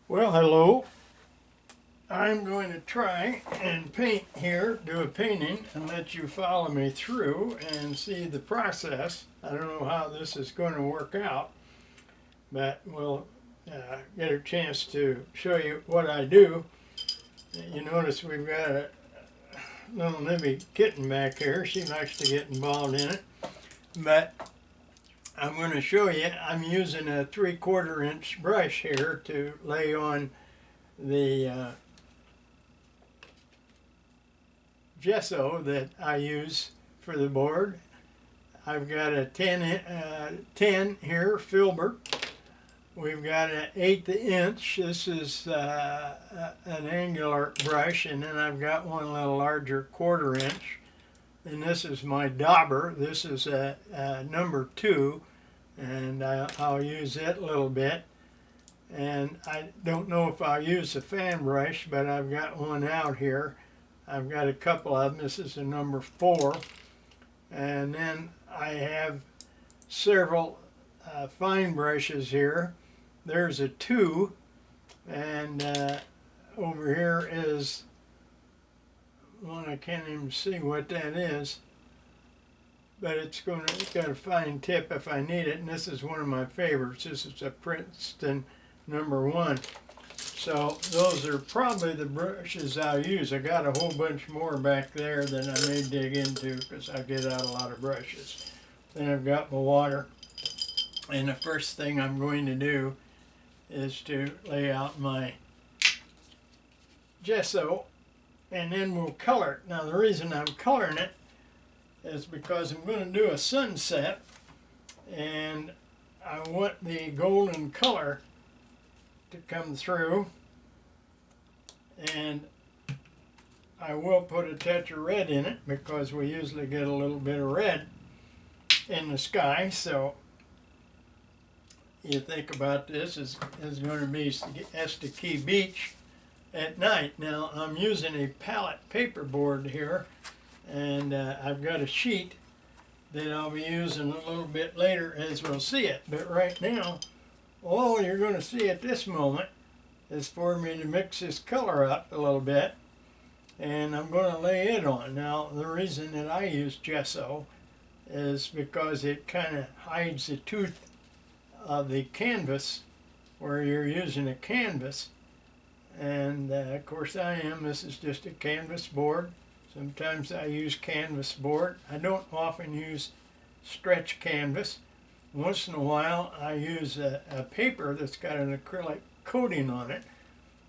Well, hello. I'm going to try and paint here, do a painting, and let you follow me through and see the process. I don't know how this is going to work out, but we'll get a chance to show you what I do. You notice we've got a little nibby kitten back here. She likes to get involved in it, but I'm going to show you. I'm using a 3/4 inch brush here to lay on the gesso that I use for the board. I've got a 10 here, filbert. We've got an 1/8 inch. This is an angular brush, and then I've got one a little larger, 1/4 inch. And this is my dauber. This is a number 2, and I'll use it a little bit. And I don't know if I'll use a fan brush, but I've got one out here. I've got a couple of them. This is a number 4. And then I have several fine brushes here. There's a 2, and over here is one I can't even see what that is, but it's got a fine tip if I need it, and this is one of my favorites. This is a Princeton number 1. So those are probably the brushes I'll use. I got a whole bunch more back there that I may dig into because I get out a lot of brushes. Then I've got my water, and the first thing I'm going to do is to lay out my gesso, and then we'll color it. Now the reason I'm coloring it is because I'm going to do a sunset, and I want the golden color to come through, and I will put a touch of red in it because we usually get a little bit of red in the sky. So you think about this is going to be Siesta Beach at night. Now I'm using a palette paperboard here, and I've got a sheet that I'll be using a little bit later as we'll see it. But right now, all you're going to see at this moment is for me to mix this color up a little bit, and I'm going to lay it on. Now the reason that I use gesso is because it kind of hides the tooth of the canvas where you're using a canvas, and of course this is just a canvas board. Sometimes I use canvas board. I don't often use stretch canvas. Once in a while I use a paper that's got an acrylic coating on it.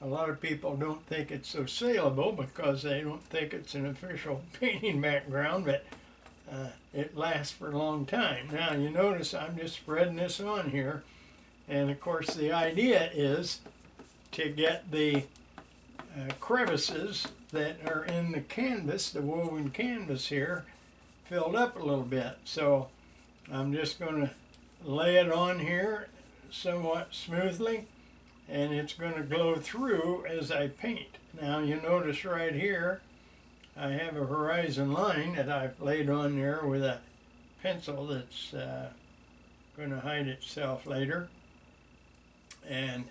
A lot of people don't think it's so saleable because they don't think it's an official painting background, but it lasts for a long time. Now you notice I'm just spreading this on here, and of course the idea is to get the crevices that are in the canvas, the woven canvas here, filled up a little bit. So I'm just going to lay it on here somewhat smoothly, and it's going to glow through as I paint. Now you notice right here I have a horizon line that I've laid on there with a pencil that's going to hide itself later. And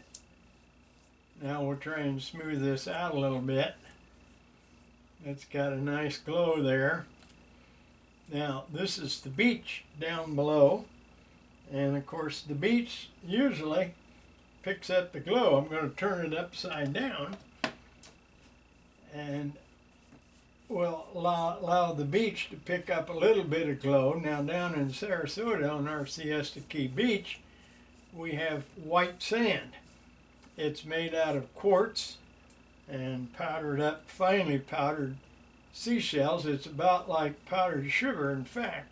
now we'll try and smooth this out a little bit. It's got a nice glow there. Now this is the beach down below, and of course the beach usually picks up the glow. I'm going to turn it upside down, and we'll allow the beach to pick up a little bit of glow. Now down in Sarasota on our Siesta Beach, we have white sand. It's made out of quartz and powdered up, finely powdered seashells. It's about like powdered sugar, in fact.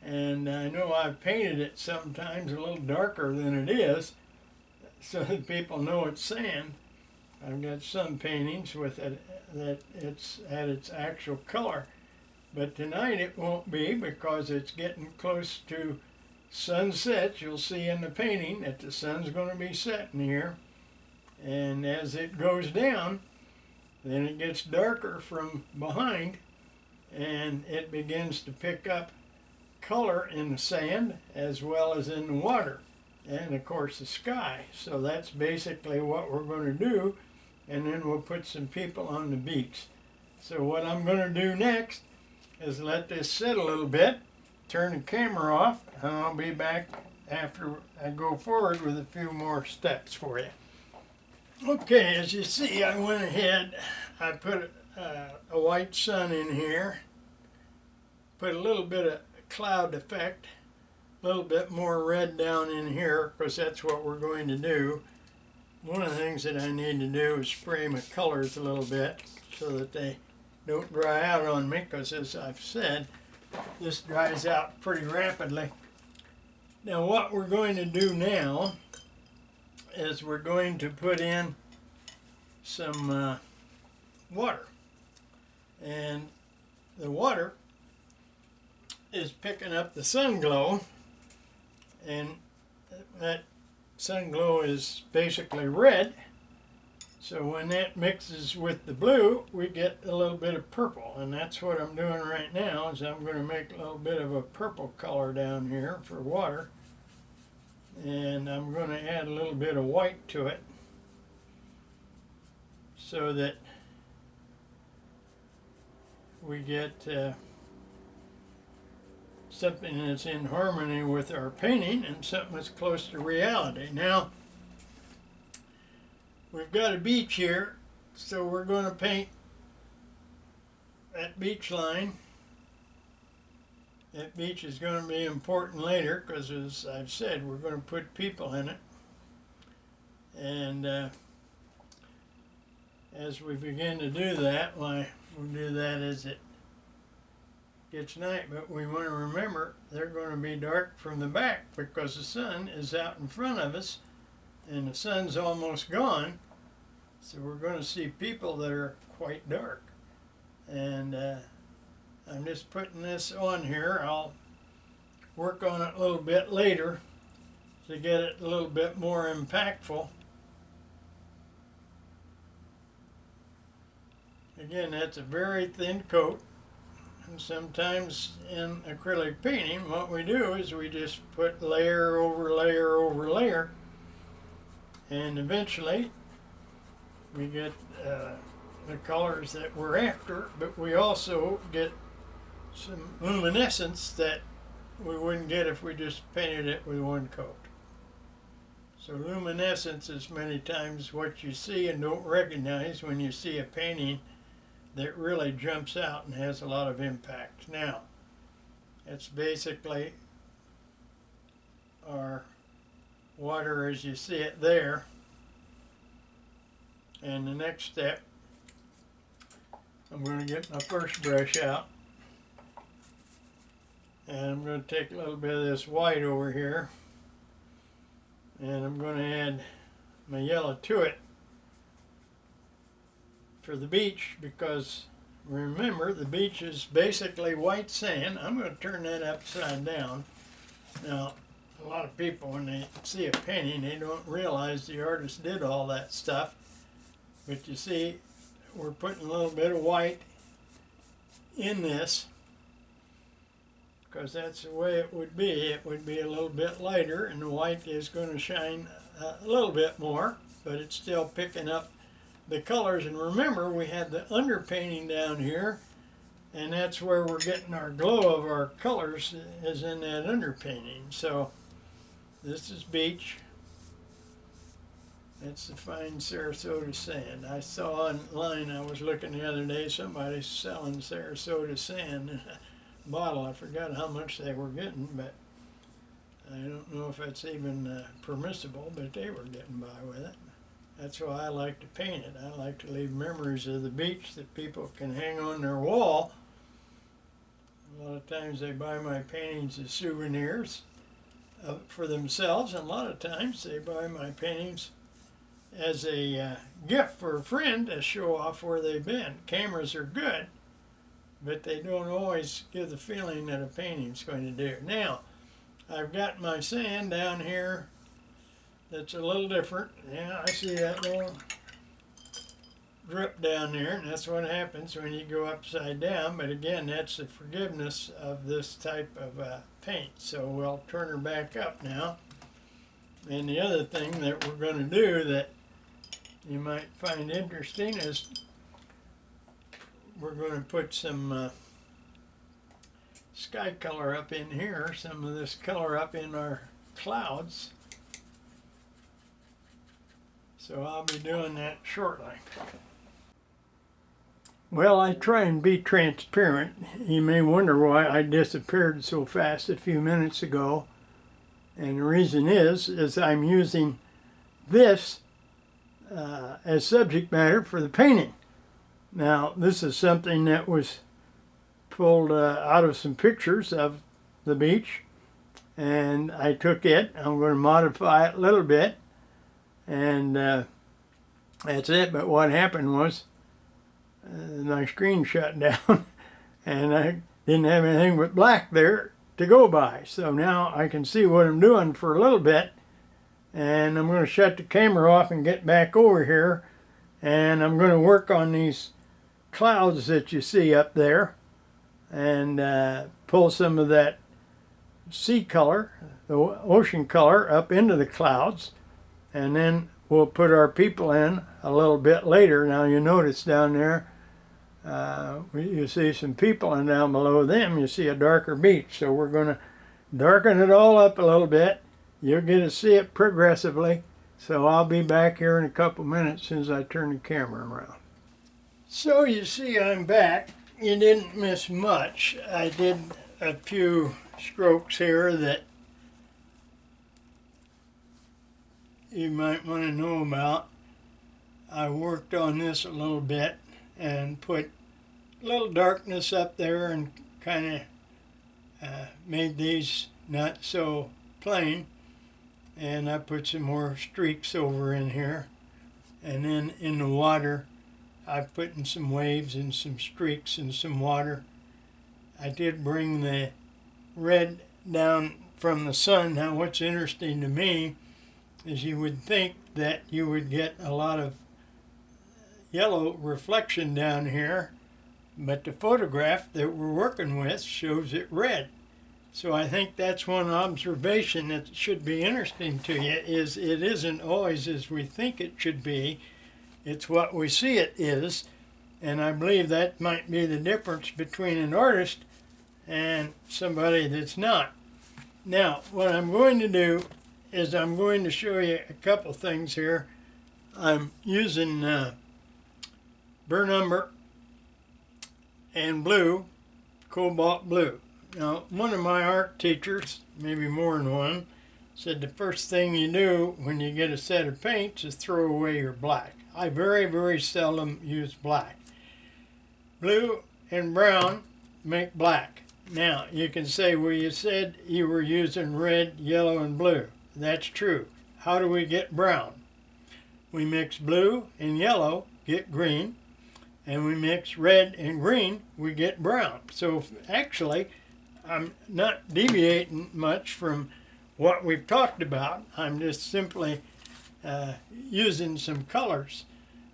And I know I've painted it sometimes a little darker than it is so that people know it's sand. I've got some paintings with it that it's at its actual color. But tonight it won't be because it's getting close to sunset. You'll see in the painting that the sun's going to be setting here. And as it goes down, then it gets darker from behind, and it begins to pick up color in the sand as well as in the water. and of course the sky. So that's basically what we're going to do, and then we'll put some people on the beach. So what I'm going to do next is let this sit a little bit, turn the camera off, and I'll be back after I go forward with a few more steps for you. Okay, as you see, I went ahead, I put a white sun in here, put a little bit of cloud effect, a little bit more red down in here, because that's what we're going to do. One of the things that I need to do is spray my colors a little bit so that they don't dry out on me, because as I've said, this dries out pretty rapidly. Now what we're going to do now is we're going to put in some water, and the water is picking up the sun glow, and that sun glow is basically red, so when that mixes with the blue we get a little bit of purple, and that's what I'm doing right now. Is I'm going to make a little bit of a purple color down here for water, and I'm going to add a little bit of white to it so that we get something that's in harmony with our painting and something that's close to reality. Now we've got a beach here, so we're going to paint that beach line. That beach is going to be important later because, as I've said, we're going to put people in it. And as we begin to do that, we'll do that as it gets night. But we want to remember they're going to be dark from the back because the sun is out in front of us and the sun's almost gone. So we're going to see people that are quite dark. And I'm just putting this on here. I'll work on it a little bit later to get it a little bit more impactful. Again, that's a very thin coat. And sometimes in acrylic painting, what we do is we just put layer over layer over layer, and eventually we get the colors that we're after, but we also get some luminescence that we wouldn't get if we just painted it with one coat. So luminescence is many times what you see and don't recognize when you see a painting that really jumps out and has a lot of impact. Now, it's basically our water as you see it there. And the next step, I'm going to get my first brush out, and I'm going to take a little bit of this white over here, and I'm going to add my yellow to it for the beach, because remember the beach is basically white sand. I'm going to turn that upside down. Now a lot of people, when they see a painting, they don't realize the artist did all that stuff, but you see we're putting a little bit of white in this because that's the way it would be. It would be a little bit lighter and the white is going to shine a little bit more, but it's still picking up the colors. And remember, we had the underpainting down here, and that's where we're getting our glow of our colors, is in that underpainting. So this is beach. That's the fine Sarasota sand. I saw online, I was looking the other day, somebody selling Sarasota sand in a bottle. I forgot how much they were getting, but I don't know if that's even permissible, but they were getting by with it. That's why I like to paint it. I like to leave memories of the beach that people can hang on their wall. A lot of times they buy my paintings as souvenirs for themselves, and a lot of times they buy my paintings as a gift for a friend to show off where they've been. Cameras are good, but they don't always give the feeling that a painting's going to do. Now, I've got my sand down here that's a little different. Yeah, I see that little drip down there, and that's what happens when you go upside down. But again, that's the forgiveness of this type of paint. So we'll turn her back up now. And the other thing that we're going to do that you might find interesting is we're going to put some sky color up in here, some of this color up in our clouds. So I'll be doing that shortly. Well, I try and be transparent. You may wonder why I disappeared so fast a few minutes ago. And the reason is I'm using this as subject matter for the painting. Now, this is something that was pulled out of some pictures of the beach, and I took it. I'm going to modify it a little bit, and that's it. But what happened was my screen shut down, and I didn't have anything but black there to go by. So now I can see what I'm doing for a little bit, and I'm going to shut the camera off and get back over here, and I'm going to work on these clouds that you see up there, and pull some of that sea color, the ocean color, up into the clouds, and then we'll put our people in a little bit later. Now you notice down there, you see some people, and down below them you see a darker beach. So we're going to darken it all up a little bit. You'll get to see it progressively. So I'll be back here in a couple minutes as soon as I turn the camera around. So you see I'm back. You didn't miss much. I did a few strokes here that you might want to know about. I worked on this a little bit and put a little darkness up there and kind of made these not so plain, and I put some more streaks over in here, and then in the water I put in some waves and some streaks and some water. I did bring the red down from the sun. Now what's interesting to me is you would think that you would get a lot of yellow reflection down here, but the photograph that we're working with shows it red. So I think that's one observation that should be interesting to you, is it isn't always as we think it should be. It's what we see it is, and I believe that might be the difference between an artist and somebody that's not. Now, what I'm going to do is I'm going to show you a couple things here. I'm using burnt umber and blue, cobalt blue. Now, one of my art teachers, maybe more than one, said the first thing you do when you get a set of paints is throw away your black. I very, very seldom use black. Blue and brown make black. Now, you can say, well, you said you were using red, yellow, and blue. That's true. How do we get brown? We mix blue and yellow, get green, and we mix red and green, we get brown. So actually, I'm not deviating much from what we've talked about. I'm just simply using some colors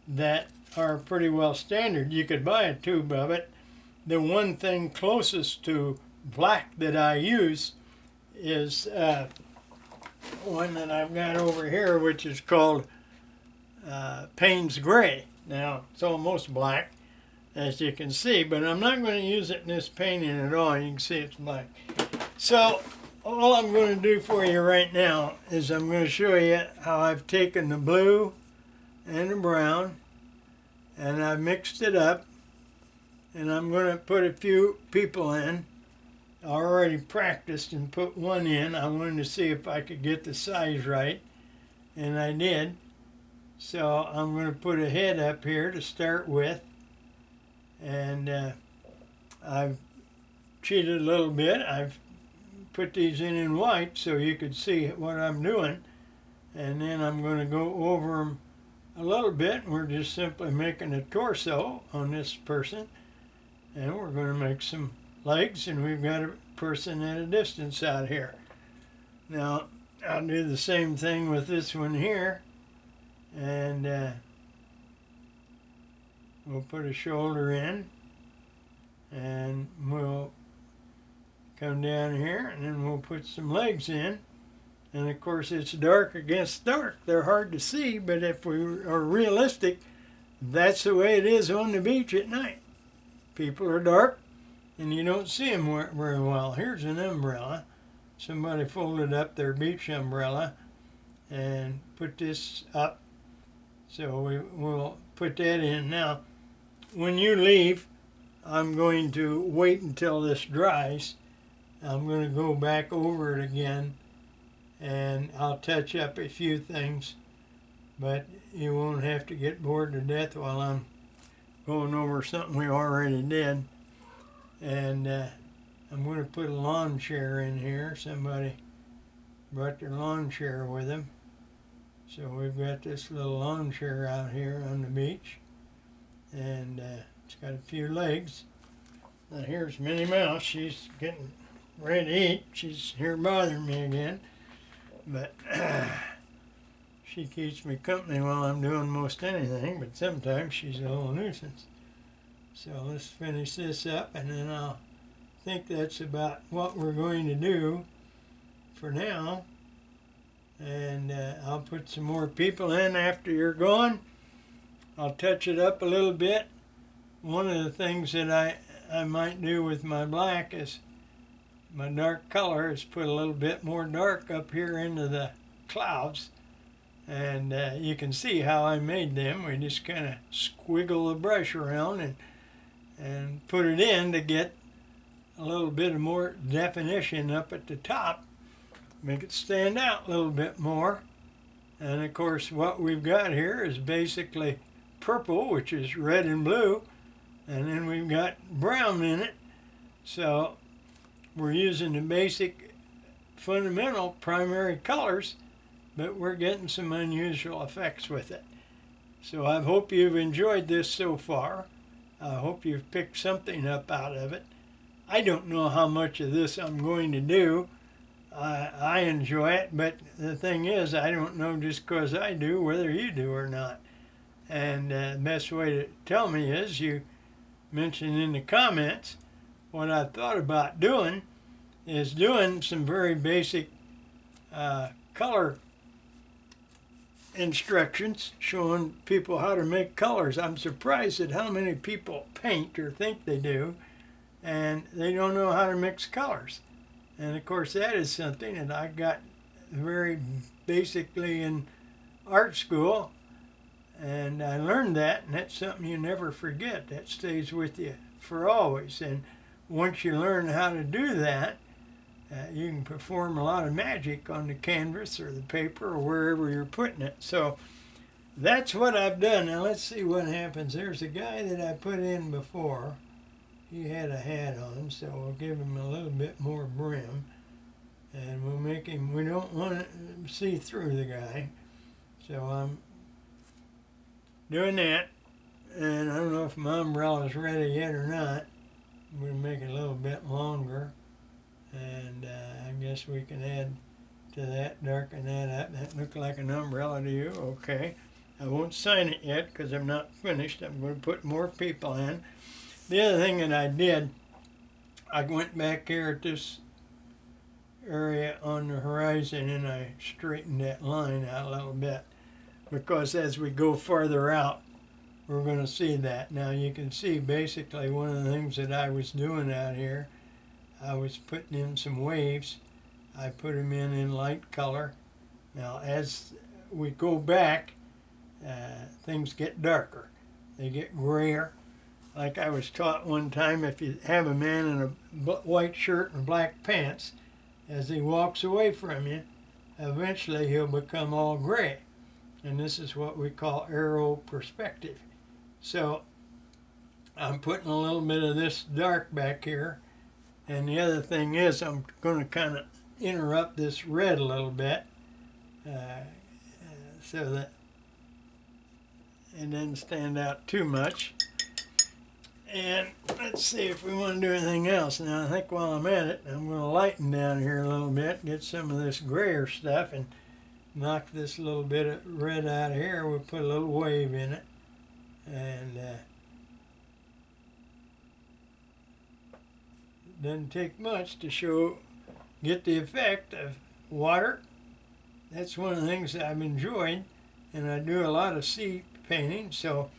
that are pretty well standard. You could buy a tube of it. The one thing closest to black that I use is one that I've got over here, which is called Payne's Gray. Now, it's almost black, as you can see, but I'm not going to use it in this painting at all. You can see it's black. So all I'm going to do for you right now is I'm going to show you how I've taken the blue and the brown and I've mixed it up, and I'm going to put a few people in. I already practiced and put one in. I wanted to see if I could get the size right, and I did. So I'm going to put a head up here to start with, and I've cheated a little bit. I've put these in white so you could see what I'm doing, and then I'm going to go over them a little bit. We're just simply making a torso on this person, and we're going to make some legs, and we've got a person at a distance out here. Now I'll do the same thing with this one here, and we'll put a shoulder in, and we'll come down here, and then we'll put some legs in, And of course it's dark against dark. They're hard to see, but if we are realistic, that's the way it is on the beach at night. People are dark and you don't see them very well. Here's an umbrella. Somebody folded up their beach umbrella and put this up. So we'll put that in. Now, when you leave, I'm going to wait until this dries. I'm going to go back over it again and I'll touch up a few things, but you won't have to get bored to death while I'm going over something we already did. And I'm going to put a lawn chair in here. Somebody brought their lawn chair with them. So we've got this little lawn chair out here on the beach. And it's got a few legs. Now here's Minnie Mouse. She's getting ready to eat. She's here bothering me again. But she keeps me company while I'm doing most anything. But sometimes she's a little nuisance. So let's finish this up, and then I'll think that's about what we're going to do for now. And I'll put some more people in after you're gone. I'll touch it up a little bit. One of the things that I might do with my black is my dark color is put a little bit more dark up here into the clouds. And you can see how I made them. We just kind of squiggle the brush around and put it in to get a little bit of more definition up at the top. Make it stand out a little bit more. And of course what we've got here is basically purple, which is red and blue, and then we've got brown in it. So we're using the basic fundamental primary colors, but we're getting some unusual effects with it. So I hope you've enjoyed this so far. I hope you've picked something up out of it. I don't know how much of this I'm going to do. I enjoy it, but the thing is, I don't know just because I do whether you do or not. And the best way to tell me is you mention in the comments. What I thought about doing is doing some very basic color instructions, showing people how to make colors. I'm surprised at how many people paint or think they do, and they don't know how to mix colors. And of course that is something that I got very basically in art school, and I learned that, and that's something you never forget. That stays with you for always. And once you learn how to do that, you can perform a lot of magic on the canvas or the paper or wherever you're putting it. So that's what I've done. Now let's see what happens. There's a guy that I put in before. He had a hat on, so we'll give him a little bit more brim. And we'll make him, we don't want to see through the guy. So I'm doing that. And I don't know if my umbrella's ready yet or not. I'm going to make it a little bit longer. And I guess we can add to that, darken that up. That look like an umbrella to you? Okay. I won't sign it yet because I'm not finished. I'm going to put more people in. The other thing that I did, I went back here at this area on the horizon and I straightened that line out a little bit, because as we go farther out, we're going to see that. Now you can see basically one of the things that I was doing out here, I was putting in some waves. I put them in light color. Now as we go back, things get darker. They get grayer. Like I was taught one time, if you have a man in a white shirt and black pants, as he walks away from you, eventually he'll become all gray. And this is what we call arrow perspective. So I'm putting a little bit of this dark back here. And the other thing is I'm going to kind of interrupt this red a little bit so that it doesn't stand out too much. And let's see if we want to do anything else. Now I think while I'm at it, I'm going to lighten down here a little bit, get some of this grayer stuff and knock this little bit of red out of here. We'll put a little wave in it. And it doesn't take much to get the effect of water that's one of the things that I've enjoyed, and I do a lot of sea painting, so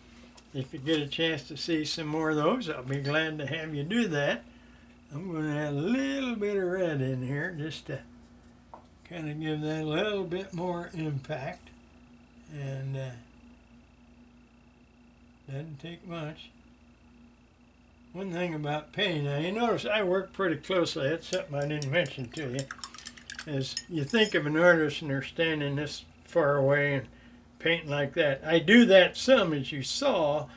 if you get a chance to see some more of those, I'll be glad to have you do that. I'm going to add a little bit of red in here just to kind of give that a little bit more impact, and doesn't take much. One thing about painting, now you notice I work pretty closely, that's something I didn't mention to you, is you think of an artist and they're standing this far away and painting like that. I do that some, as you saw,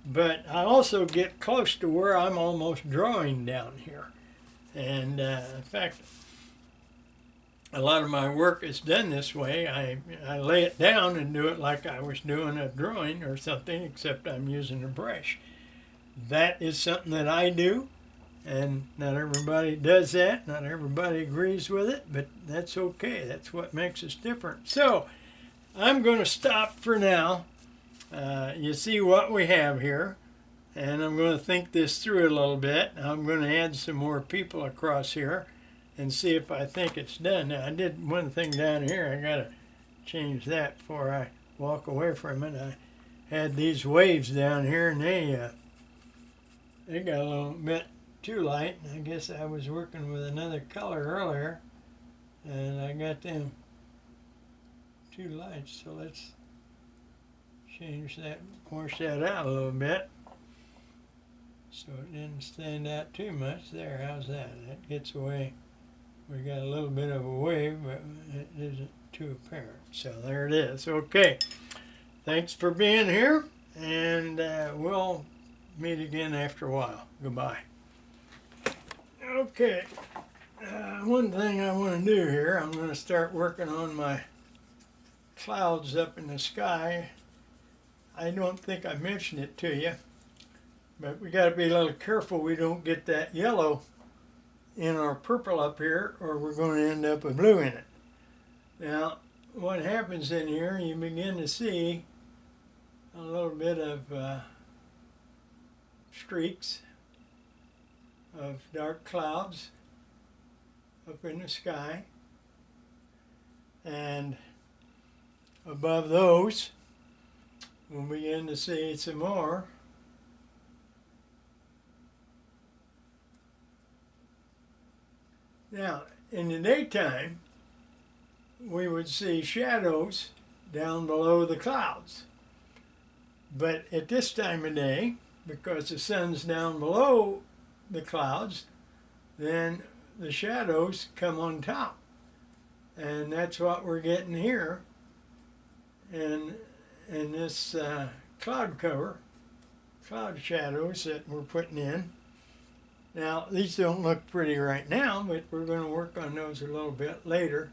but I also get close to where I'm almost drawing down here. And in fact, a lot of my work is done this way. I lay it down and do it like I was doing a drawing or something, except I'm using a brush. That is something that I do, and not everybody does that. Not everybody agrees with it, but that's okay. That's what makes us different. So I'm going to stop for now. You see what we have here, and I'm going to think this through a little bit. I'm going to add some more people across here and see if I think it's done. Now, I did one thing down here. I got to change that before I walk away from it. I had these waves down here, and they got a little bit too light. I guess I was working with another color earlier, and I got them too light. So let's change that, wash that out a little bit so it didn't stand out too much. There, how's that? That gets away. We got a little bit of a wave, but it isn't too apparent. So there it is. Okay, thanks for being here, and we'll meet again after a while. Goodbye. Okay, one thing I want to do here, I'm going to start working on my clouds up in the sky. I don't think I mentioned it to you, but we got to be a little careful we don't get that yellow in our purple up here, or we're going to end up with blue in it. Now, what happens in here, you begin to see a little bit of streaks of dark clouds up in the sky, and above those we'll begin to see some more now. In the daytime we would see shadows down below the clouds, but at this time of day, because the sun's down below the clouds, then the shadows come on top, and that's what we're getting here in this cloud cover, cloud shadows that we're putting in. Now, these don't look pretty right now, but we're going to work on those a little bit later.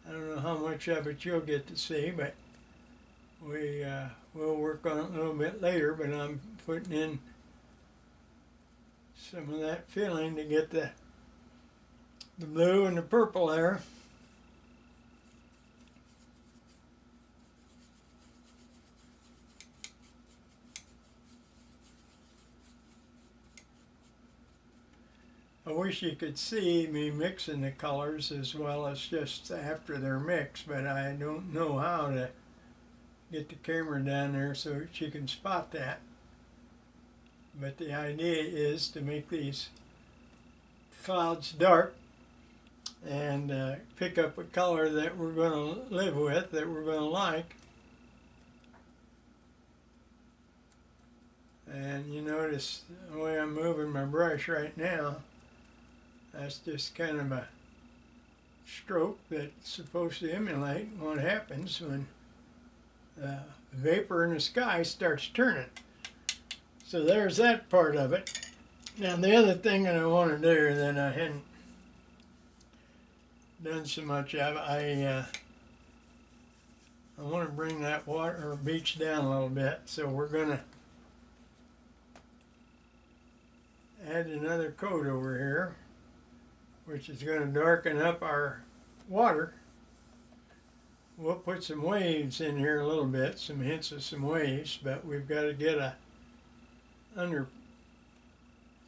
I don't know how much of it you'll get to see, but we'll work on it a little bit later. But I'm putting in some of that filling to get the blue and the purple there. I wish you could see me mixing the colors as well as just after they're mixed, but I don't know how to get the camera down there so that you can spot that. But the idea is to make these clouds dark and pick up a color that we're going to live with, that we're going to like. And you notice the way I'm moving my brush right now, that's just kind of a stroke that's supposed to emulate what happens when the vapor in the sky starts turning. So there's that part of it. Now the other thing that I want to do that I hadn't done so much of, I want to bring that water or beach down a little bit. So we're going to add another coat over here, which is going to darken up our water. We'll put some waves in here a little bit, some hints of some waves, but we've got to get a under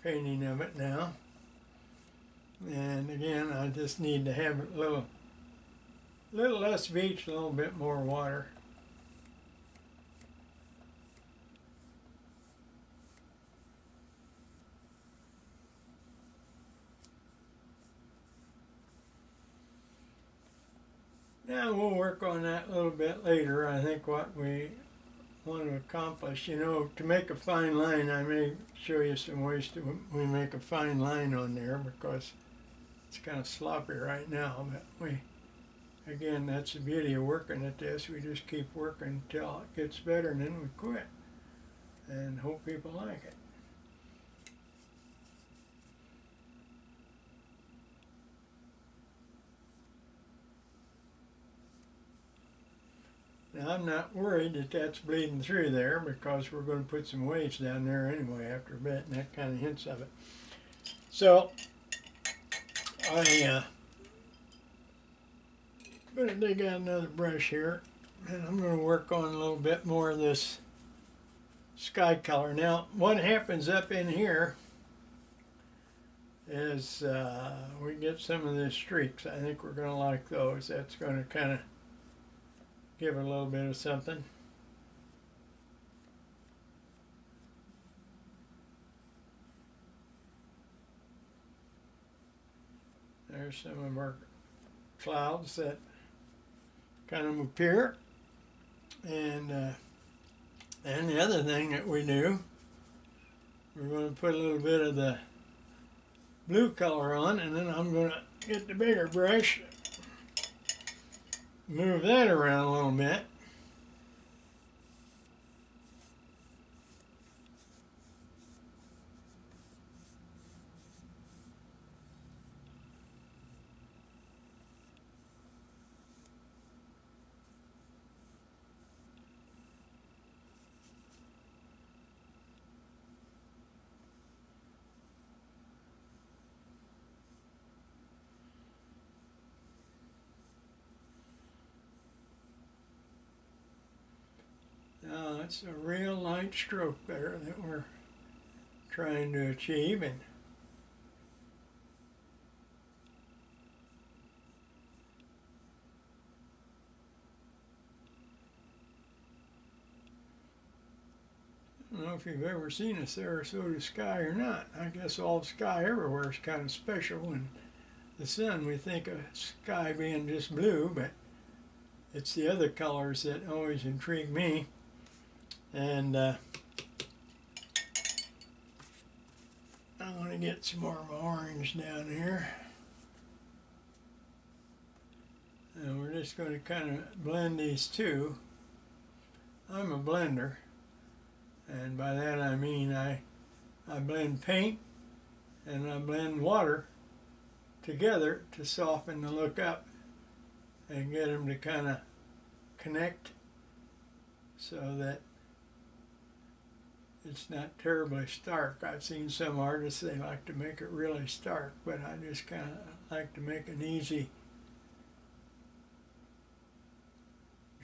painting of it now. And again, I just need to have a A little less beach, a little bit more water. Now we'll work on that a little bit later. I think what we want to accomplish, you know, to make a fine line, I may show you some ways to we make a fine line on there because it's kind of sloppy right now. But we, again, that's the beauty of working at this. We just keep working until it gets better and then we quit and hope people like it. Now I'm not worried that that's bleeding through there because we're going to put some waves down there anyway after a bit, and that kind of hints of it. So I'm going to dig out another brush here, and I'm going to work on a little bit more of this sky color. Now what happens up in here is we get some of the streaks. I think we're going to like those. That's going to kind of give it a little bit of something. There's some of our clouds that kind of appear. And the other thing that we do, we're going to put a little bit of the blue color on, and then I'm going to get the bigger brush, move that around a little bit. Now it's a real light stroke there that we're trying to achieve, and I don't know if you've ever seen a Sarasota sky or not. I guess all sky everywhere is kind of special. And the sun, we think of sky being just blue, but it's the other colors that always intrigue me. And I want to get some more of my orange down here. And we're just going to kind of blend these two. I'm a blender, and by that I mean I blend paint and I blend water together to soften the look up and get them to kind of connect so that it's not terribly stark. I've seen some artists, they like to make it really stark, but I just kind of like to make an easy,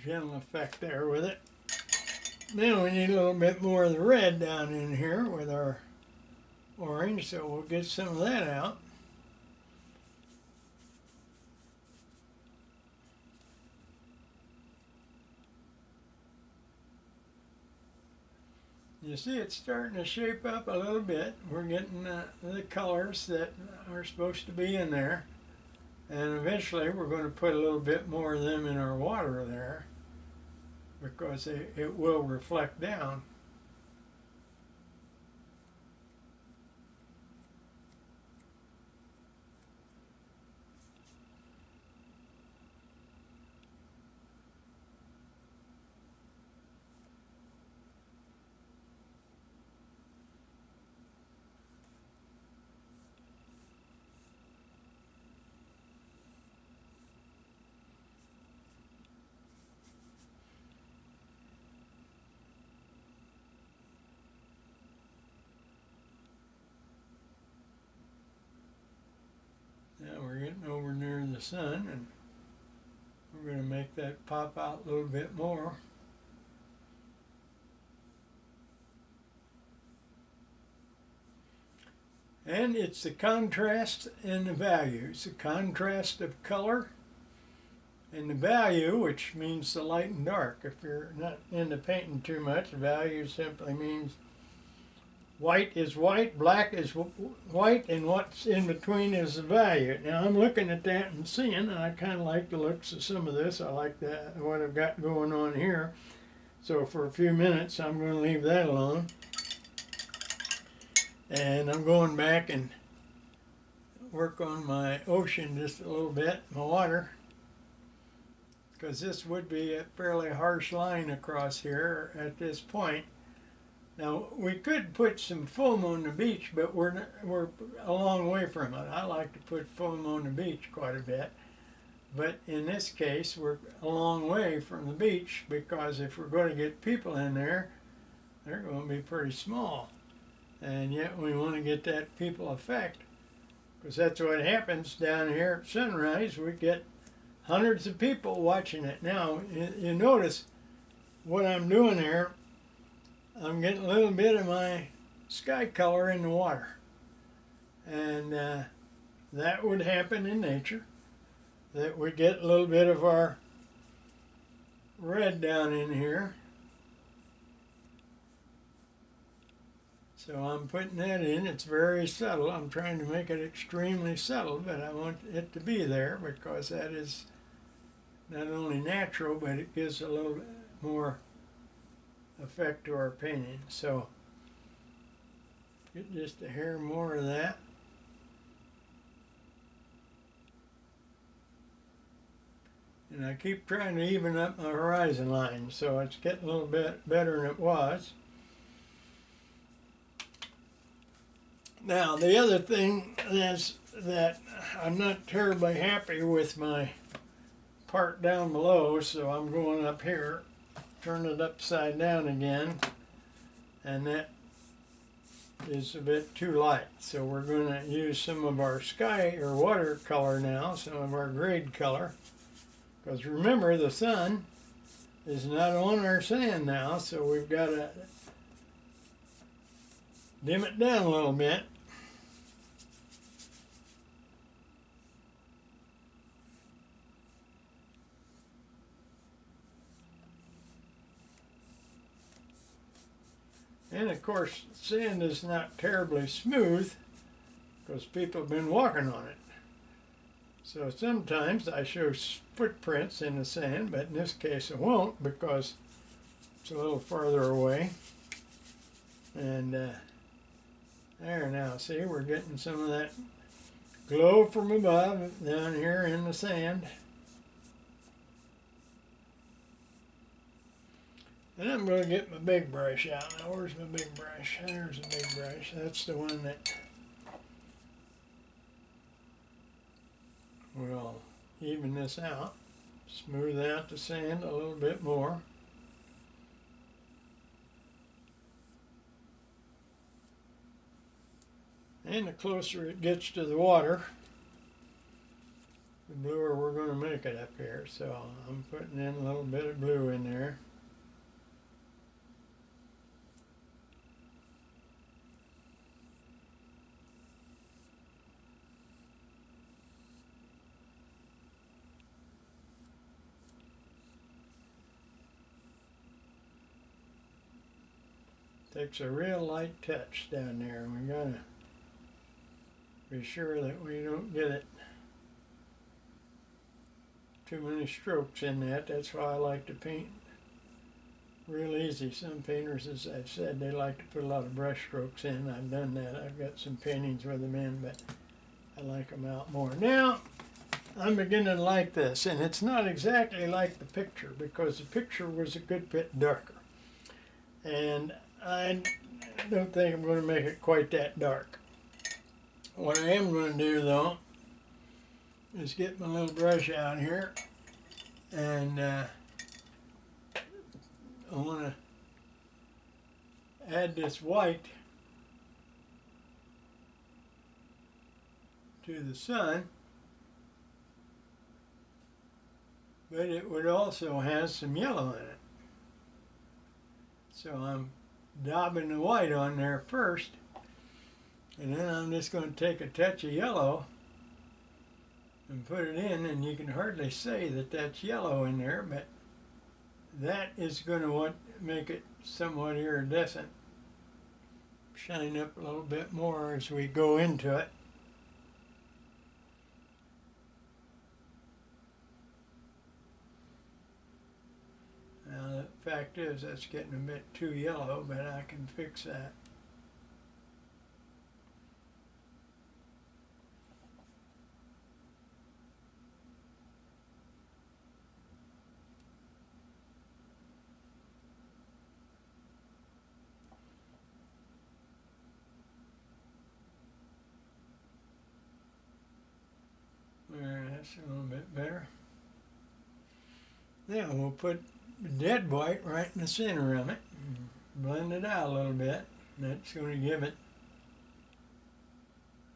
gentle effect there with it. Then we need a little bit more of the red down in here with our orange, so we'll get some of that out. You see it's starting to shape up a little bit. We're getting the colors that are supposed to be in there. And eventually we're going to put a little bit more of them in our water there because it will reflect down. Now we're getting over near the sun, and we're going to make that pop out a little bit more. And it's the contrast and the values, the contrast of color And the value, which means the light and dark. If you're not into painting too much, value simply means white is white, black is white, and what's in between is the value. Now I'm looking at that and seeing, and I kind of like the looks of some of this. I like that, what I've got going on here. So for a few minutes, I'm going to leave that alone. And I'm going back and work on my ocean just a little bit, my water, because this would be a fairly harsh line across here at this point. Now we could put some foam on the beach, but we're a long way from it. I like to put foam on the beach quite a bit, but in this case we're a long way from the beach, because if we're going to get people in there, they're going to be pretty small, and yet we want to get that people effect, because that's what happens down here at sunrise. We get hundreds of people watching it. Now, you notice what I'm doing here. I'm getting a little bit of my sky color in the water. And that would happen in nature, that we get a little bit of our red down in here. So I'm putting that in. It's very subtle. I'm trying to make it extremely subtle, but I want it to be there because that is not only natural, but it gives a little bit more effect to our painting. So get just a hair more of that. And I keep trying to even up my horizon line, so it's getting a little bit better than it was. Now, the other thing is that I'm not terribly happy with my part down below, so I'm going up here, turn it upside down again, and that is a bit too light. So we're going to use some of our sky or water color now, some of our grade color, because remember the sun is not on our sand now, so we've got to dim it down a little bit. And of course, sand is not terribly smooth because people have been walking on it. So sometimes I show footprints in the sand, but in this case I won't because it's a little farther away. And there now, see, we're getting some of that glow from above down here in the sand. And I'm going to get my big brush out. Now, where's my big brush? There's a big brush. That's the one that will even this out. Smooth out the sand a little bit more. And the closer it gets to the water, the bluer we're going to make it up here. So I'm putting in a little bit of blue in there. Takes a real light touch down there. We gotta be sure that we don't get it too many strokes in that. That's why I like to paint real easy. Some painters, as I've said, they like to put a lot of brush strokes in. I've done that. I've got some paintings with them in, but I like them out more. Now, I'm beginning to like this, and it's not exactly like the picture because the picture was a good bit darker. And I don't think I'm going to make it quite that dark. What I am going to do, though, is get my little brush out here, and I want to add this white to the sun, but it would also have some yellow in it. So I'm daubing the white on there first, and then I'm just going to take a touch of yellow and put it in, and you can hardly say that that's yellow in there, but that is going to make it somewhat iridescent. Shine up a little bit more as we go into it. Now the fact is that's getting a bit too yellow, but I can fix that. There, that's a little bit better. Now we'll put dead white right in the center of it. Blend it out a little bit. That's going to give it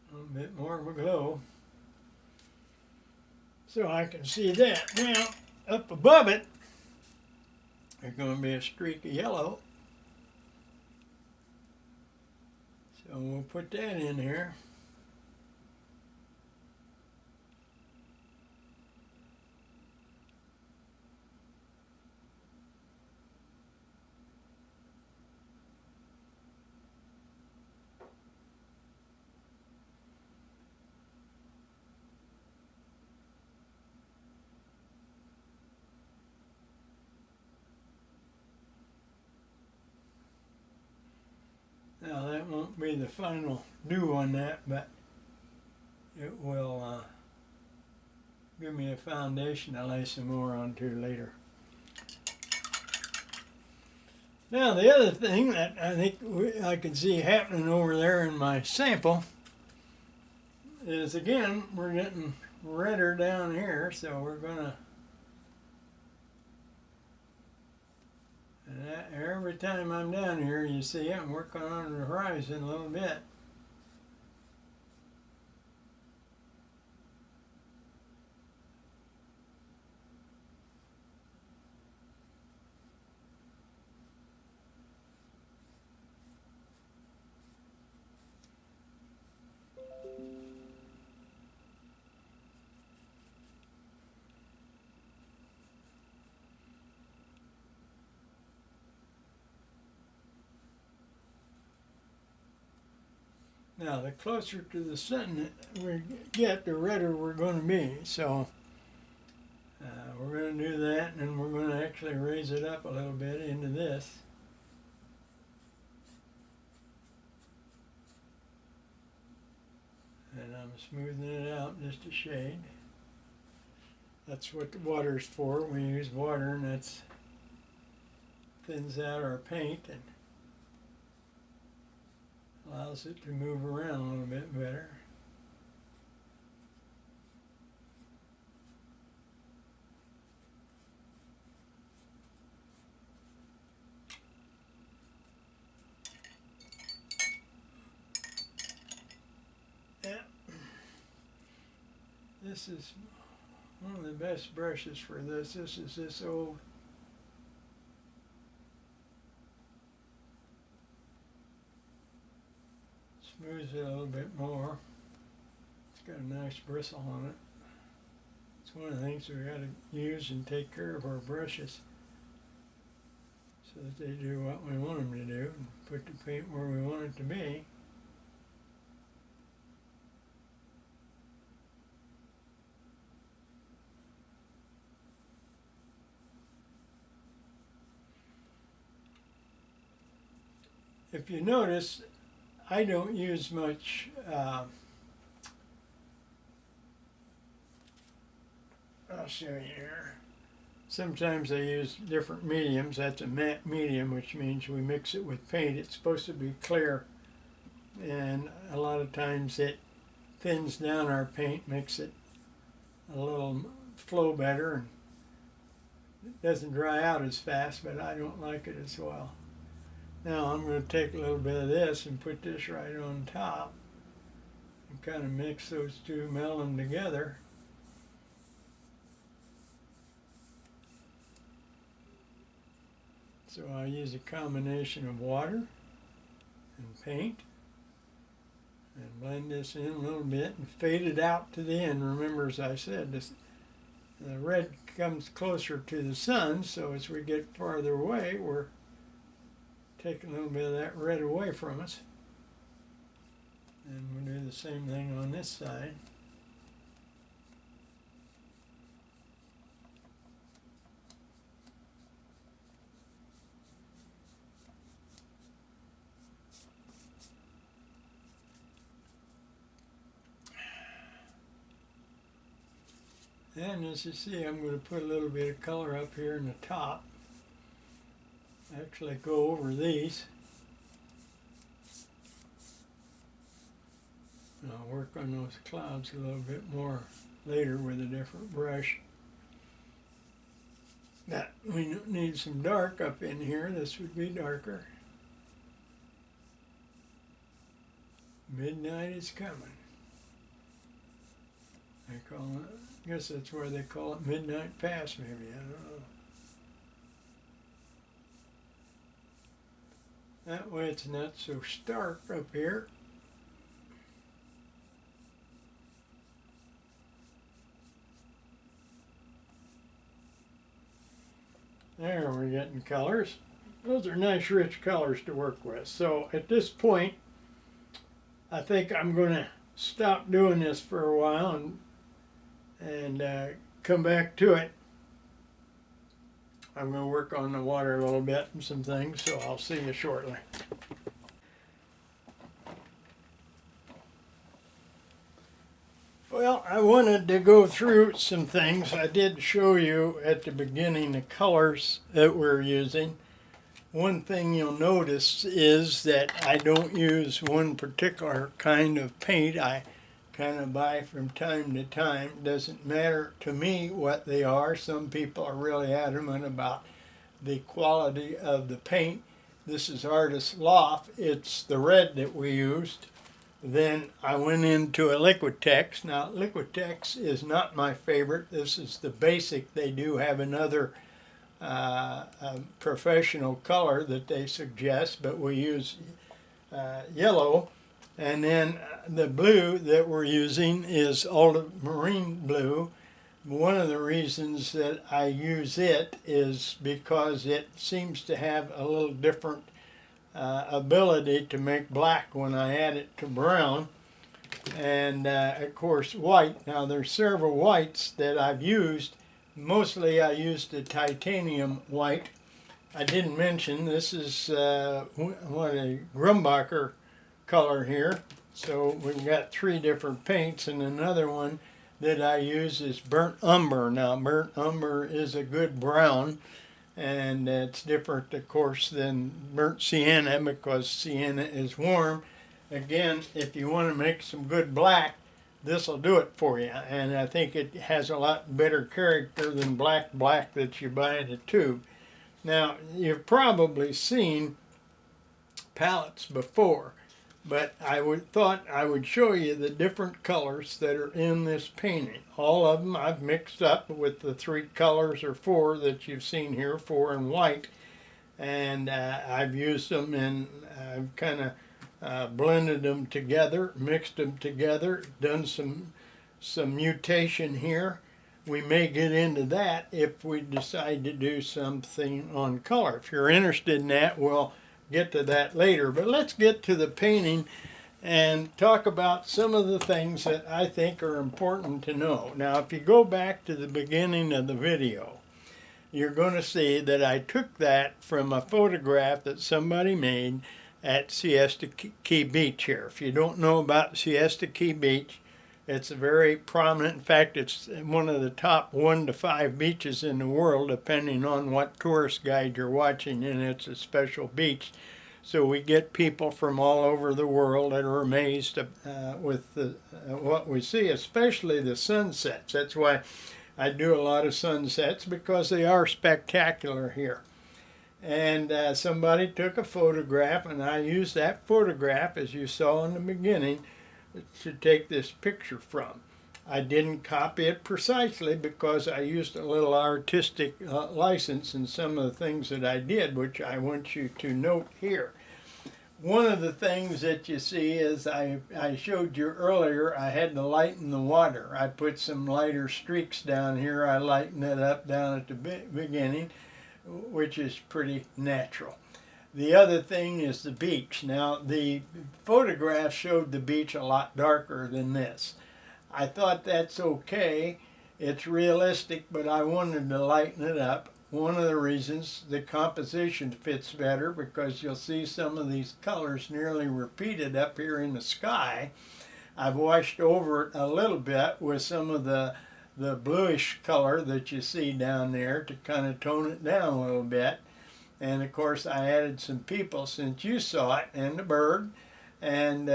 a little bit more of a glow. So I can see that. Now, up above it, there's going to be a streak of yellow. So we'll put that in here. Now that won't be the final do on that, but it will give me a foundation to lay some more onto later. Now the other thing that I think I can see happening over there in my sample is, again, we're getting redder down here, so we're going to, every time I'm down here, you see I'm working on the horizon a little bit. Now, the closer to the sun we get, the redder we're going to be. So we're going to do that, and then we're going to actually raise it up a little bit into this. And I'm smoothing it out just a shade. That's what the water's for. We use water, and that thins out our paint and allows it to move around a little bit better. Yeah. This is one of the best brushes for this. This is this old smooths it a little bit more. It's got a nice bristle on it. It's one of the things we got to use and take care of our brushes so that they do what we want them to do and put the paint where we want it to be. If you notice, I don't use much I'll show you here. Sometimes I use different mediums. That's a matte medium, which means we mix it with paint. It's supposed to be clear, and a lot of times it thins down our paint, makes it a little flow better, and it doesn't dry out as fast, but I don't like it as well. Now I'm going to take a little bit of this and put this right on top and kind of mix those two, meld them together. So I use a combination of water and paint. And blend this in a little bit and fade it out to the end. Remember, as I said, the red comes closer to the sun, so as we get farther away, we're taking a little bit of that red away from us. And we'll do the same thing on this side. And as you see, I'm going to put a little bit of color up here in the top. Actually go over these. And I'll work on those clouds a little bit more later with a different brush. Now, we need some dark up in here. This would be darker. Midnight is coming. I guess that's where they call it midnight pass, maybe. I don't know. That way it's not so stark up here. There, we're getting colors. Those are nice, rich colors to work with. So at this point, I think I'm going to stop doing this for a while and come back to it. I'm going to work on the water a little bit and some things, so I'll see you shortly. Well, I wanted to go through some things. I did show you at the beginning the colors that we're using. One thing you'll notice is that I don't use one particular kind of paint. I kind of buy from time to time. It doesn't matter to me what they are. Some people are really adamant about the quality of the paint. This is Artist Loft. It's the red that we used. Then I went into a Liquitex. Now Liquitex is not my favorite. This is the basic. They do have another professional color that they suggest, but we use yellow. And then the blue that we're using is ultramarine blue. One of the reasons that I use it is because it seems to have a little different ability to make black when I add it to brown. And of course white. Now there's several whites that I've used. Mostly I used the titanium white. I didn't mention this is what a Grumbacher color here. So we've got three different paints, and another one that I use is Burnt Umber. Now Burnt Umber is a good brown, and it's different of course than Burnt Sienna because Sienna is warm. Again, if you want to make some good black, this will do it for you, and I think it has a lot better character than black that you buy in a tube. Now you've probably seen palettes before, but I thought I would show you the different colors that are in this painting. All of them I've mixed up with the three colors or four that you've seen here, 4 in white, and I've used them and I've kind of blended them together, mixed them together, done some mutation here. We may get into that if we decide to do something on color. If you're interested in that, we'll get to that later. But let's get to the painting and talk about some of the things that I think are important to know. Now, if you go back to the beginning of the video, you're going to see that I took that from a photograph that somebody made at Siesta Key Beach here. If you don't know about Siesta Key Beach, it's a very prominent, in fact, it's one of the top 1 to 5 beaches in the world, depending on what tourist guide you're watching, and it's a special beach. So we get people from all over the world that are amazed with what we see, especially the sunsets. That's why I do a lot of sunsets, because they are spectacular here. And somebody took a photograph, and I used that photograph, as you saw in the beginning, to take this picture from. I didn't copy it precisely because I used a little artistic license in some of the things that I did, which I want you to note here. One of the things that you see is I showed you earlier, I had to lighten the water. I put some lighter streaks down here. I lightened it up down at the beginning, which is pretty natural. The other thing is the beach. Now, the photograph showed the beach a lot darker than this. I thought that's okay. It's realistic, but I wanted to lighten it up. One of the reasons the composition fits better, because you'll see some of these colors nearly repeated up here in the sky. I've washed over it a little bit with some of the bluish color that you see down there to kind of tone it down a little bit. And of course I added some people since you saw it, and the bird, and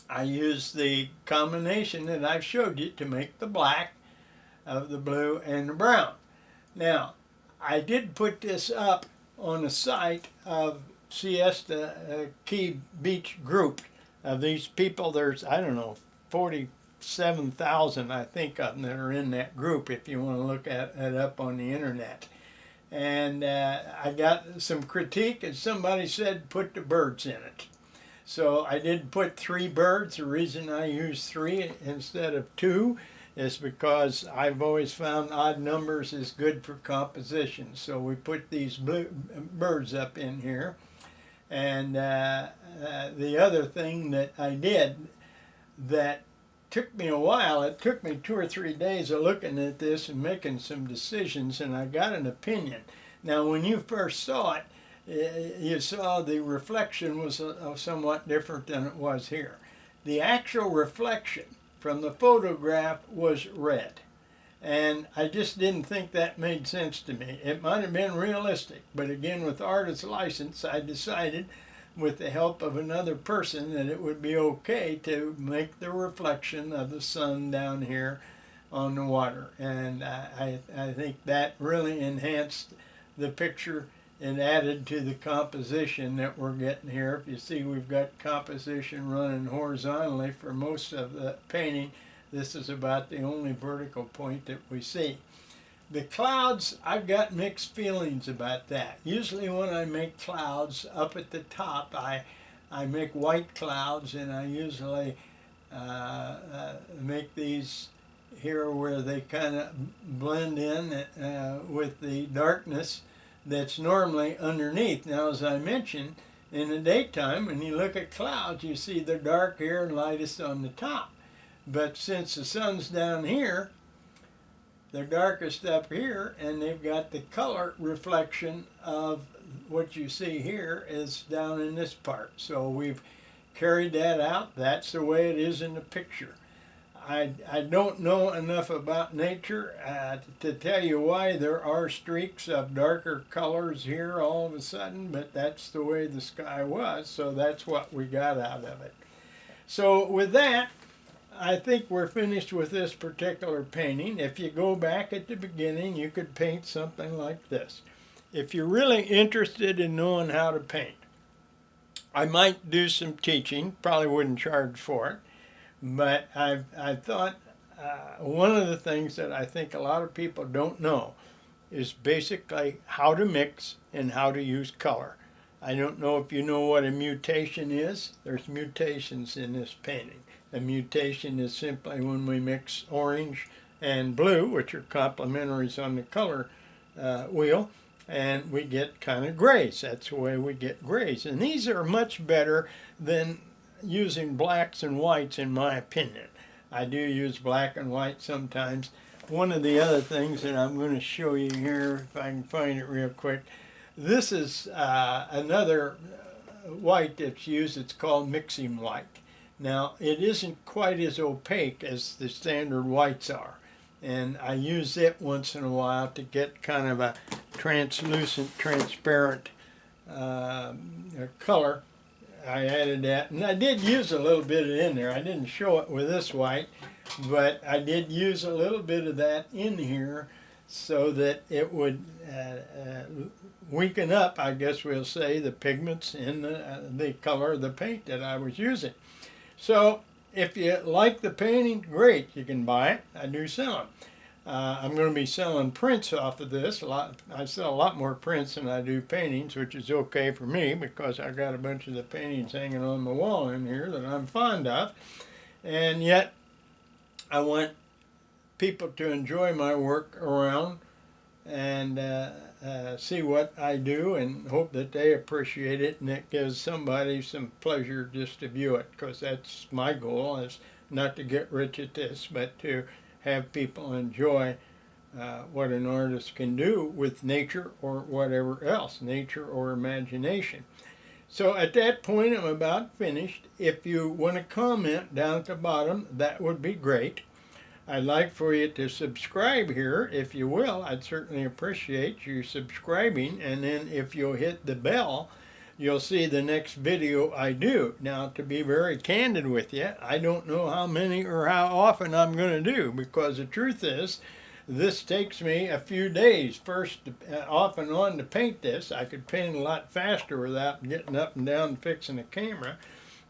I used the combination that I've showed you to make the black of the blue and the brown. Now, I did put this up on the site of Siesta Key Beach group. Of these people, there's, I don't know, 47,000, I think, of them that are in that group, if you want to look at it up on the internet. And I got some critique, and somebody said put the birds in it. So I did put 3 birds. The reason I used 3 instead of 2 is because I've always found odd numbers is good for composition. So we put these blue birds up in here. And the other thing that I did that took me a while, it took me 2 or 3 days of looking at this and making some decisions, and I got an opinion. Now, when you first saw it, you saw the reflection was somewhat different than it was here. The actual reflection from the photograph was red, and I just didn't think that made sense to me. It might have been realistic, but again, with artist's license, I decided with the help of another person that it would be okay to make the reflection of the sun down here on the water. And I think that really enhanced the picture and added to the composition that we're getting here. If you see, we've got composition running horizontally for most of the painting. This is about the only vertical point that we see. The clouds, I've got mixed feelings about that. Usually when I make clouds up at the top, I make white clouds, and I usually make these here where they kind of blend in with the darkness that's normally underneath. Now, as I mentioned, in the daytime, when you look at clouds, you see they're dark here and lightest on the top. But since the sun's down here, they're darkest up here, and they've got the color reflection of what you see here is down in this part. So we've carried that out. That's the way it is in the picture. I don't know enough about nature to tell you why there are streaks of darker colors here all of a sudden, but that's the way the sky was, so that's what we got out of it. So with that, I think we're finished with this particular painting. If you go back at the beginning, you could paint something like this. If you're really interested in knowing how to paint, I might do some teaching, probably wouldn't charge for it, but I thought one of the things that I think a lot of people don't know is basically how to mix and how to use color. I don't know if you know what a mutation is. There's mutations in this painting. A mutation is simply when we mix orange and blue, which are complementaries on the color wheel, and we get kind of grays. That's the way we get grays. And these are much better than using blacks and whites, in my opinion. I do use black and white sometimes. One of the other things that I'm going to show you here, if I can find it real quick, this is another white that's used. It's called mixing white. Now, it isn't quite as opaque as the standard whites are, and I use it once in a while to get kind of a translucent, transparent color. I added that, and I did use a little bit of it in there. I didn't show it with this white, but I did use a little bit of that in here so that it would weaken up, I guess we'll say, the pigments in the color of the paint that I was using. So if you like the painting, great, you can buy it. I do sell them. I'm going to be selling prints off of this. I sell a lot more prints than I do paintings, which is okay for me because I got a bunch of the paintings hanging on the wall in here that I'm fond of. And yet, I want people to enjoy my work around and see what I do and hope that they appreciate it and it gives somebody some pleasure just to view it, because that's my goal, is not to get rich at this, but to have people enjoy what an artist can do with nature or whatever else, nature or imagination. So at that point, I'm about finished. If you want to comment down at the bottom, that would be great. I'd like for you to subscribe here, if you will. I'd certainly appreciate you subscribing. And then if you'll hit the bell, you'll see the next video I do. Now, to be very candid with you, I don't know how many or how often I'm going to do, because the truth is, this takes me a few days first off and on to paint this. I could paint a lot faster without getting up and down and fixing the camera.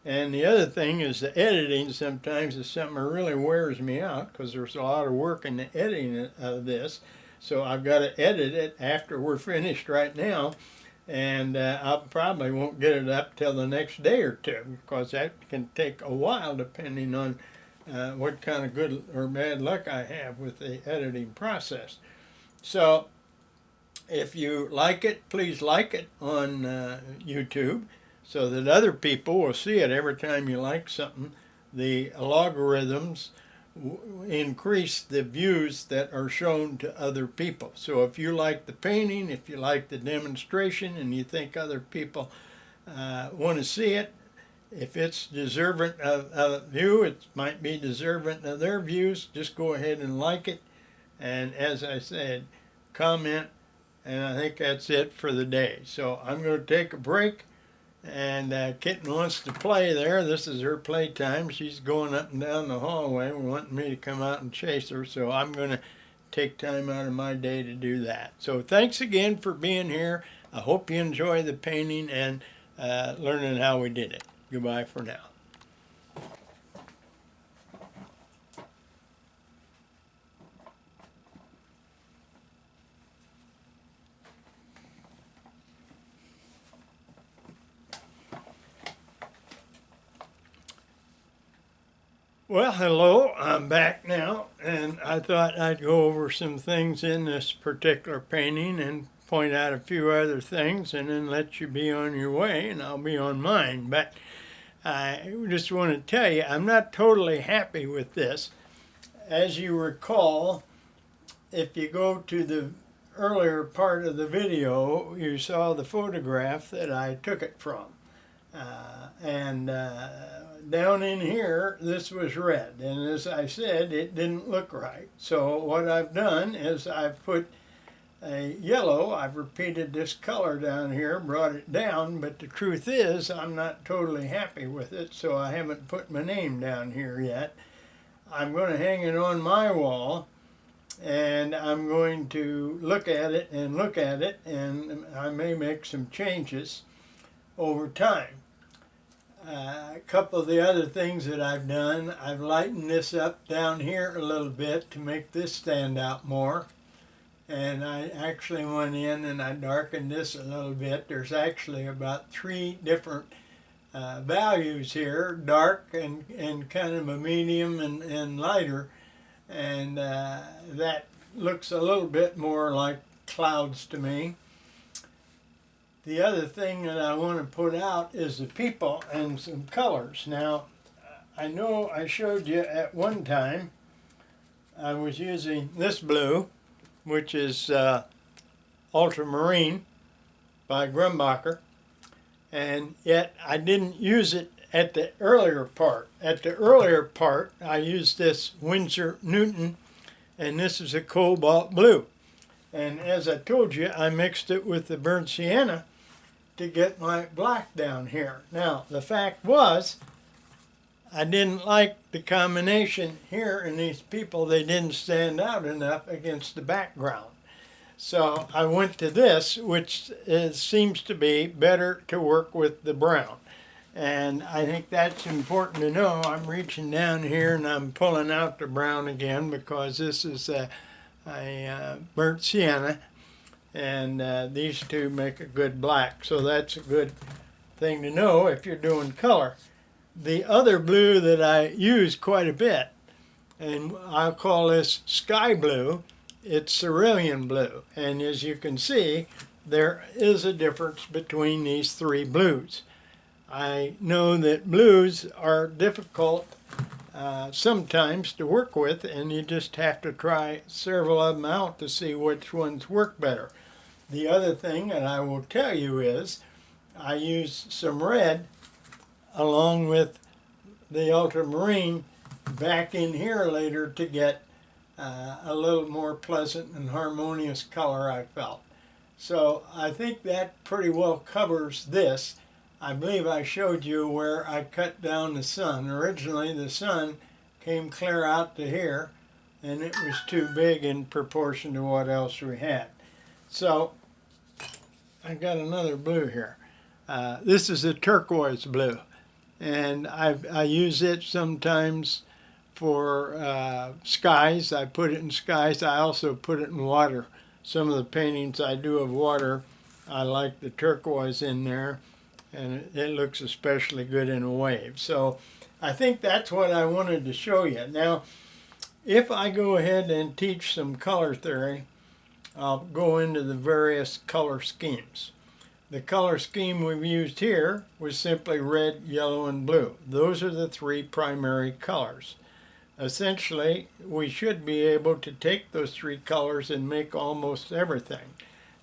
And the other thing is the editing sometimes is something that really wears me out, because there's a lot of work in the editing of this. So I've got to edit it after we're finished right now. And I probably won't get it up till the next day or two, because that can take a while depending on what kind of good or bad luck I have with the editing process. So if you like it, please like it on YouTube, so that other people will see it. Every time you like something, the logarithms increase the views that are shown to other people. So if you like the painting, if you like the demonstration, and you think other people want to see it, if it's deserving of a view, it might be deserving of their views, just go ahead and like it. And as I said, comment, and I think that's it for the day. So I'm going to take a break. And Kitten wants to play there. This is her playtime. She's going up and down the hallway wanting me to come out and chase her. So I'm going to take time out of my day to do that. So thanks again for being here. I hope you enjoy the painting and learning how we did it. Goodbye for now. Well, hello, I'm back now, and I thought I'd go over some things in this particular painting and point out a few other things, and then let you be on your way, and I'll be on mine. But I just want to tell you, I'm not totally happy with this. As you recall, if you go to the earlier part of the video, you saw the photograph that I took it from. Down in here, this was red, and as I said, it didn't look right. So what I've done is I've put a yellow. I've repeated this color down here, brought it down, but the truth is I'm not totally happy with it, so I haven't put my name down here yet. I'm going to hang it on my wall, and I'm going to look at it, and I may make some changes over time. A couple of the other things that I've done, I've lightened this up down here a little bit to make this stand out more. And I actually went in and I darkened this a little bit. There's actually about 3 different values here, dark and kind of a medium and lighter. And that looks a little bit more like clouds to me. The other thing that I want to put out is the people and some colors. Now, I know I showed you at one time I was using this blue, which is Ultramarine by Grumbacher, and yet I didn't use it at the earlier part. At the earlier part, I used this Winsor Newton, and this is a cobalt blue. And as I told you, I mixed it with the burnt sienna to get my black down here. Now, the fact was, I didn't like the combination here in these people. They didn't stand out enough against the background. So I went to this, which seems to be better to work with the brown. And I think that's important to know. I'm reaching down here and I'm pulling out the brown again because this is burnt sienna, and these two make a good black. So that's a good thing to know if you're doing color. The other blue that I use quite a bit, and I'll call this sky blue, it's cerulean blue. And as you can see, there is a difference between these three blues. I know that blues are difficult sometimes to work with, and you just have to try several of them out to see which ones work better. The other thing that I will tell you is I use some red along with the ultramarine back in here later to get a little more pleasant and harmonious color, I felt. So I think that pretty well covers this. I believe I showed you where I cut down the sun. Originally the sun came clear out to here, and it was too big in proportion to what else we had. So I got another blue here. This is a turquoise blue, and I use it sometimes for skies. I put it in skies. I also put it in water. Some of the paintings I do of water, I like the turquoise in there, and it looks especially good in a wave. So I think that's what I wanted to show you. Now, if I go ahead and teach some color theory, I'll go into the various color schemes. The color scheme we've used here was simply red, yellow, and blue. Those are the three primary colors. Essentially, we should be able to take those three colors and make almost everything.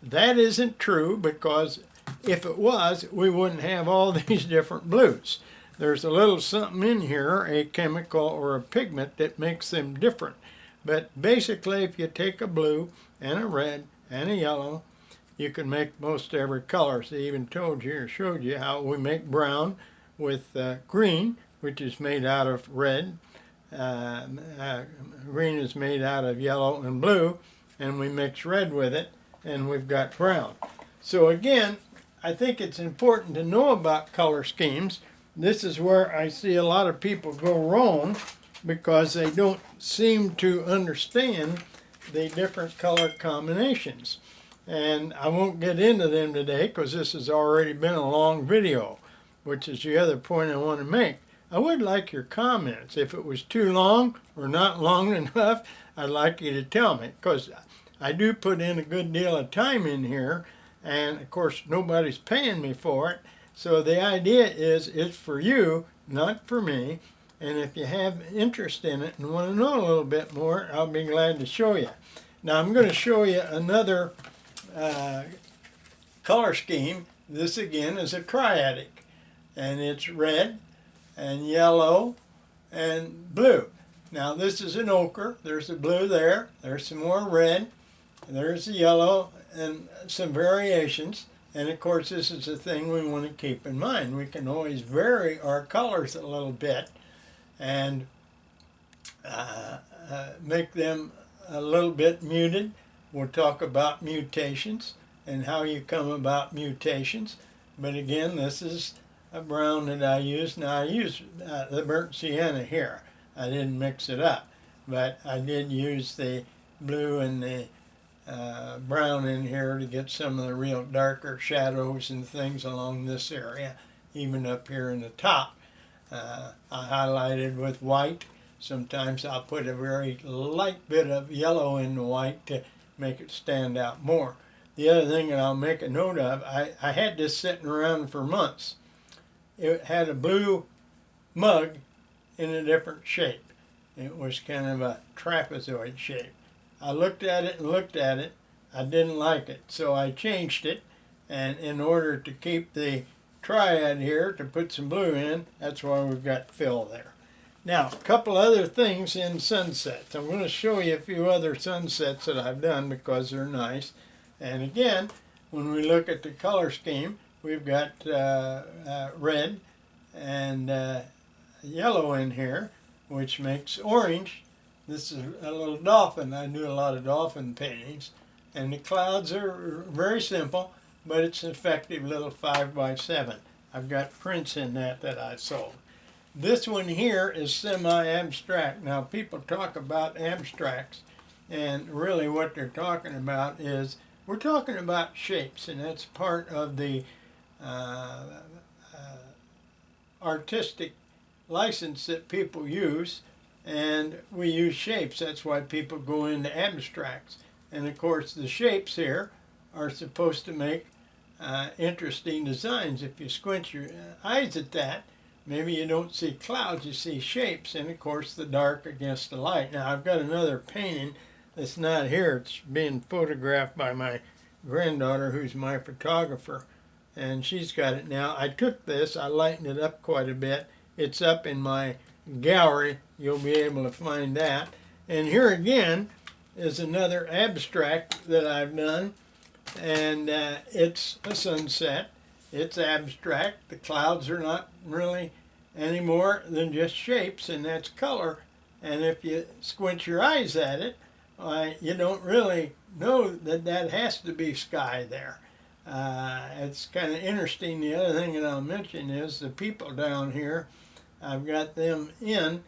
That isn't true, because if it was, we wouldn't have all these different blues. There's a little something in here, a chemical or a pigment, that makes them different. But basically, if you take a blue and a red and a yellow, you can make most every color. So I even told you or showed you how we make brown with green, which is made out of red. Green is made out of yellow and blue, and we mix red with it, and we've got brown. So again, I think it's important to know about color schemes. This is where I see a lot of people go wrong, because they don't seem to understand the different color combinations. And I won't get into them today, because this has already been a long video, which is the other point I want to make. I would like your comments. If it was too long or not long enough, I'd like you to tell me, because I do put in a good deal of time in here, and of course nobody's paying me for it. So the idea is it's for you, not for me. And if you have interest in it and want to know a little bit more, I'll be glad to show you. Now I'm going to show you another color scheme. This again is a triadic, and it's red and yellow and blue. Now this is an ochre. There's a blue there. There's some more red. There's the yellow and some variations. And of course this is the thing we want to keep in mind. We can always vary our colors a little bit and make them a little bit muted. We'll talk about mutations and how you come about mutations. But again, this is a brown that I use. Now I use the burnt sienna here. I didn't mix it up, but I did use the blue and the brown in here to get some of the real darker shadows and things along this area, even up here in the top. I highlighted with white. Sometimes I'll put a very light bit of yellow in the white to make it stand out more. The other thing that I'll make a note of, I had this sitting around for months. It had a blue mug in a different shape. It was kind of a trapezoid shape. I looked at it and looked at it. I didn't like it, so I changed it. And in order to keep the triad here, to put some blue in, that's why we've got fill there. Now, a couple other things in sunsets. I'm going to show you a few other sunsets that I've done because they're nice. And again, when we look at the color scheme, we've got red and yellow in here, which makes orange. This is a little dolphin. I do a lot of dolphin paintings. And the clouds are very simple, but it's an effective little 5x7. I've got prints in that I sold. This one here is semi-abstract. Now people talk about abstracts, And really what they're talking about is, we're talking about shapes, and that's part of the uh, artistic license that people use, and we use shapes. That's why people go into abstracts. And of course the shapes here are supposed to make interesting designs. If you squint your eyes at that, maybe you don't see clouds, you see shapes, and of course the dark against the light. Now I've got another painting that's not here. It's being photographed by my granddaughter, who's my photographer, and she's got it now. I took this, I lightened it up quite a bit. It's up in my gallery. You'll be able to find that. And here again is another abstract that I've done, and it's a sunset. It's abstract. The clouds are not really any more than just shapes, and that's color. And if you squint your eyes at it, you don't really know that that has to be sky there. It's kind of interesting. The other thing that I'll mention is the people down here. I've got them in,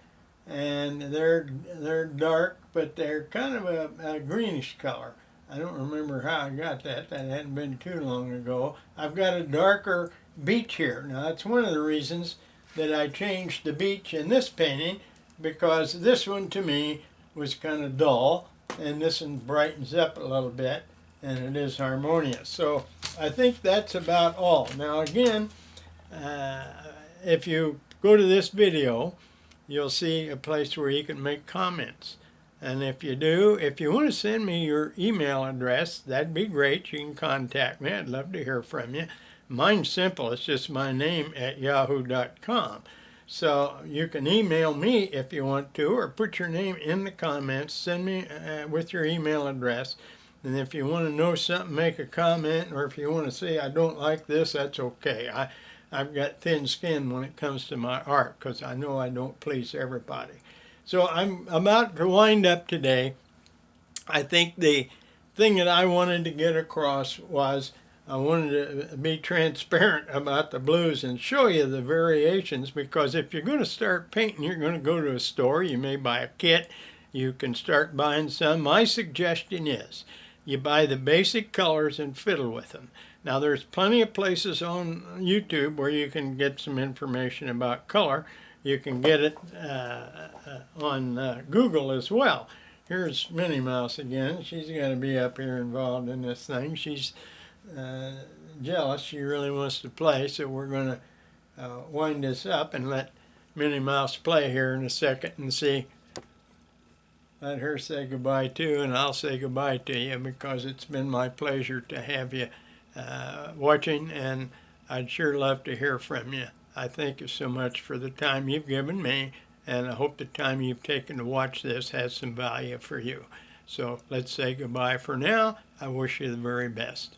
and they're dark, but they're kind of a greenish color. I don't remember how I got that. That hadn't been too long ago. I've got a darker beach here. Now that's one of the reasons that I changed the beach in this painting, because this one to me was kind of dull, and this one brightens up a little bit, and it is harmonious. So I think that's about all. Now again, if you go to this video, you'll see a place where you can make comments. And if you do, if you want to send me your email address, that'd be great. You can contact me. I'd love to hear from you. Mine's simple. It's just my name at yahoo.com. So you can email me if you want to, or put your name in the comments. Send me with your email address. And if you want to know something, make a comment, or if you want to say, I don't like this, that's okay. I've got thin skin when it comes to my art, because I know I don't please everybody. So I'm about to wind up today. I think the thing that I wanted to get across was I wanted to be transparent about the blues and show you the variations, because if you're going to start painting, you're going to go to a store. You may buy a kit. You can start buying some. My suggestion is you buy the basic colors and fiddle with them. Now there's plenty of places on YouTube where you can get some information about color. You can get it on Google as well. Here's Minnie Mouse again. She's going to be up here involved in this thing. She's jealous. She really wants to play, so we're going to wind this up and let Minnie Mouse play here in a second and see. Let her say goodbye too, and I'll say goodbye to you, because it's been my pleasure to have you watching, and I'd sure love to hear from you. I thank you so much for the time you've given me, and I hope the time you've taken to watch this has some value for you. So let's say goodbye for now. I wish you the very best.